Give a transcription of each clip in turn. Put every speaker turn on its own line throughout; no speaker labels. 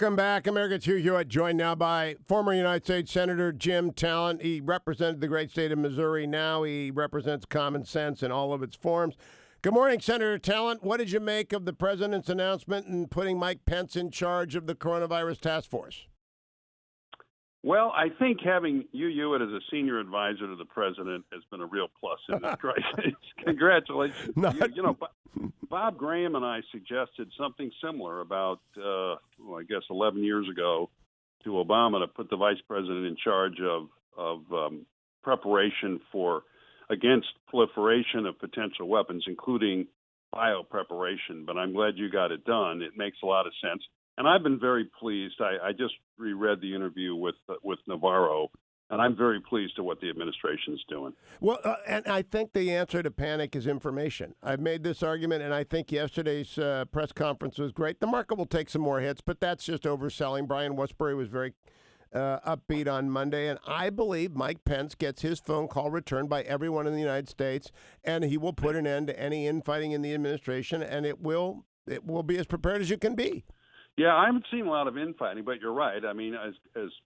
Welcome back, America's Hugh Hewitt, joined now by former United States Senator Jim Talent. He represented the great state of Missouri. Now he represents common sense in all of its forms. Good morning, Senator Talent. What did you make of the president's announcement in putting Mike Pence in charge of the coronavirus task force?
Well, I think having Hugh Hewitt as a senior advisor to the president has been a real plus in this crisis. Congratulations. Bob Graham and I suggested something similar about, I guess, 11 years ago to Obama to put the vice president in charge of preparation against proliferation of potential weapons, including bio preparation. But I'm glad you got it done. It makes a lot of sense. And I've been very pleased. I just reread the interview with Navarro, and I'm very pleased to what the administration is doing.
Well, and I think the answer to panic is information. I've made this argument, and I think yesterday's press conference was great. The market will take some more hits, but that's just overselling. Brian Westbury was very upbeat on Monday, and I believe Mike Pence gets his phone call returned by everyone in the United States, and he will put an end to any infighting in the administration, and it will be as prepared as you can be.
Yeah, I haven't seen a lot of infighting, but you're right. I mean, as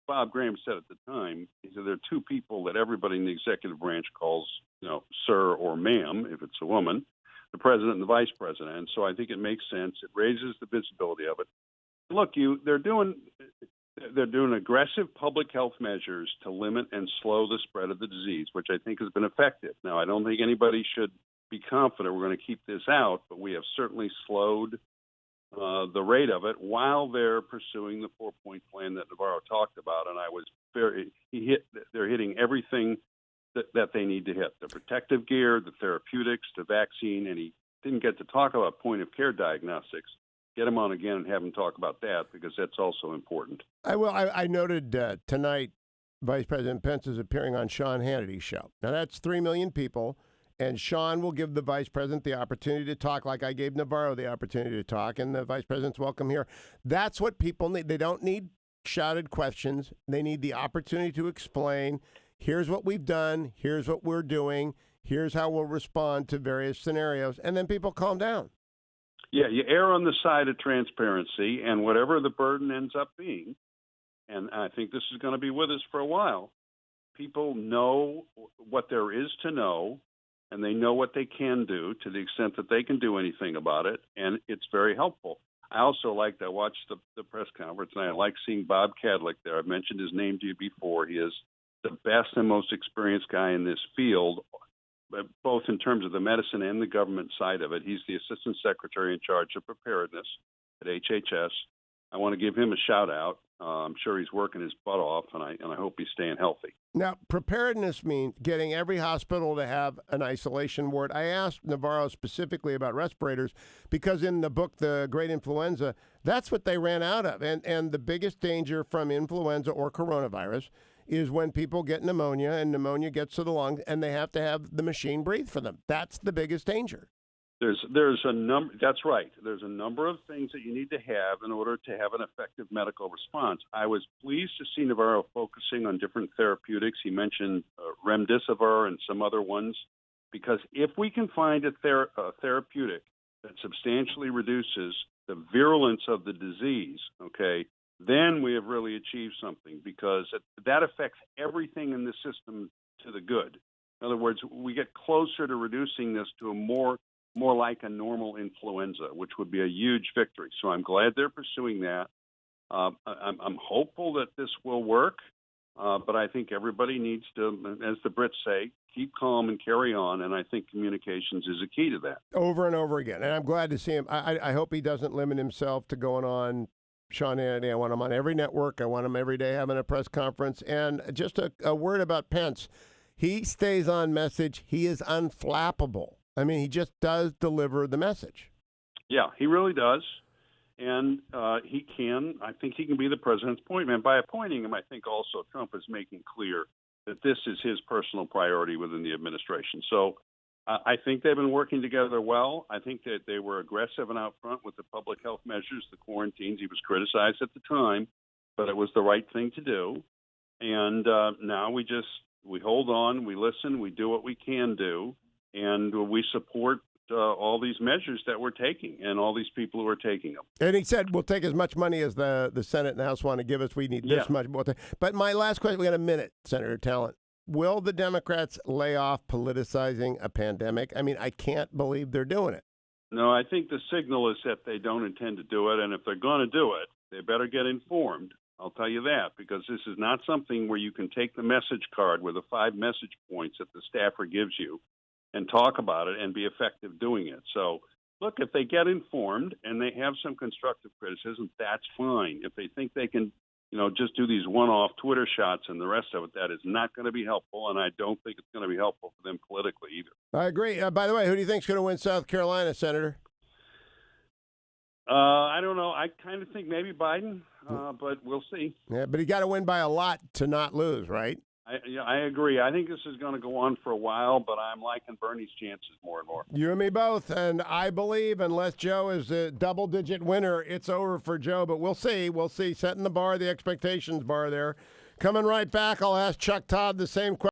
Bob Graham said at the time, he said there are two people that everybody in the executive branch calls, sir or ma'am, if it's a woman, the president and the vice president. And so I think it makes sense. It raises the visibility of it. Look, they're doing aggressive public health measures to limit and slow the spread of the disease, which I think has been effective. Now, I don't think anybody should be confident we're going to keep this out, but we have certainly slowed the rate of it while they're pursuing the 4-point plan that Navarro talked about. And they're hitting everything that they need to hit: the protective gear, the therapeutics, the vaccine. And he didn't get to talk about point of care diagnostics. Get him on again and have him talk about that, because that's also important.
I noted tonight Vice President Pence is appearing on Sean Hannity's show. Now that's 3 million people. And Sean will give the vice president the opportunity to talk, like I gave Navarro the opportunity to talk, and the vice president's welcome here. That's what people need. They don't need shouted questions. They need the opportunity to explain, here's what we've done, here's what we're doing, here's how we'll respond to various scenarios, and then people calm down.
Yeah, you err on the side of transparency, and whatever the burden ends up being, and I think this is going to be with us for a while, people know what there is to know, and they know what they can do to the extent that they can do anything about it, and it's very helpful. I also I watched the press conference, and I like seeing Bob Kadlec there. I've mentioned his name to you before. He is the best and most experienced guy in this field, both in terms of the medicine and the government side of it. He's the assistant secretary in charge of preparedness at HHS. I want to give him a shout out. I'm sure he's working his butt off, and I hope he's staying healthy.
Now, preparedness means getting every hospital to have an isolation ward. I asked Navarro specifically about respirators because in the book, The Great Influenza, that's what they ran out of. And the biggest danger from influenza or coronavirus is when people get pneumonia, and pneumonia gets to the lungs, and they have to have the machine breathe for them. That's the biggest danger.
There's a number. That's right. There's a number of things that you need to have in order to have an effective medical response. I was pleased to see Navarro focusing on different therapeutics. He mentioned remdesivir and some other ones, because if we can find a therapeutic that substantially reduces the virulence of the disease, then we have really achieved something, because that affects everything in the system to the good. In other words, we get closer to reducing this to a more like a normal influenza, which would be a huge victory. So I'm glad they're pursuing that. I'm hopeful that this will work, but I think everybody needs to, as the Brits say, keep calm and carry on, and I think communications is a key to that.
Over and over again, and I'm glad to see him. I hope he doesn't limit himself to going on Sean Hannity. I want him on every network. I want him every day having a press conference. And just a word about Pence. He stays on message. He is unflappable. I mean, he just does deliver the message.
Yeah, he really does. And I think he can be the president's point man. By appointing him, I think also Trump is making clear that this is his personal priority within the administration. So I think they've been working together well. I think that they were aggressive and out front with the public health measures, the quarantines. He was criticized at the time, but it was the right thing to do. And now we hold on, we listen, we do what we can do. And we support all these measures that we're taking and all these people who are taking them.
And he said, we'll take as much money as the Senate and House want to give us. We need this much more. But my last question, we got a minute, Senator Talent. Will the Democrats lay off politicizing a pandemic? I mean, I can't believe they're doing it.
No, I think the signal is that they don't intend to do it. And if they're going to do it, they better get informed. I'll tell you that, because this is not something where you can take the message card with the 5 message points that the staffer gives you and talk about it and be effective doing it. So, look, if they get informed and they have some constructive criticism, that's fine. If they think they can, just do these one-off Twitter shots and the rest of it, that is not going to be helpful, and I don't think it's going to be helpful for them politically either.
I agree. By the way, who do you think is going to win South Carolina, Senator?
I don't know. I kind of think maybe Biden, but we'll see.
Yeah, but he got to win by a lot to not lose, right?
I agree. I think this is going to go on for a while, but I'm liking Bernie's chances more and more.
You and me both, and I believe unless Joe is a double-digit winner, it's over for Joe, but we'll see. We'll see. Setting the bar, the expectations bar there. Coming right back, I'll ask Chuck Todd the same question.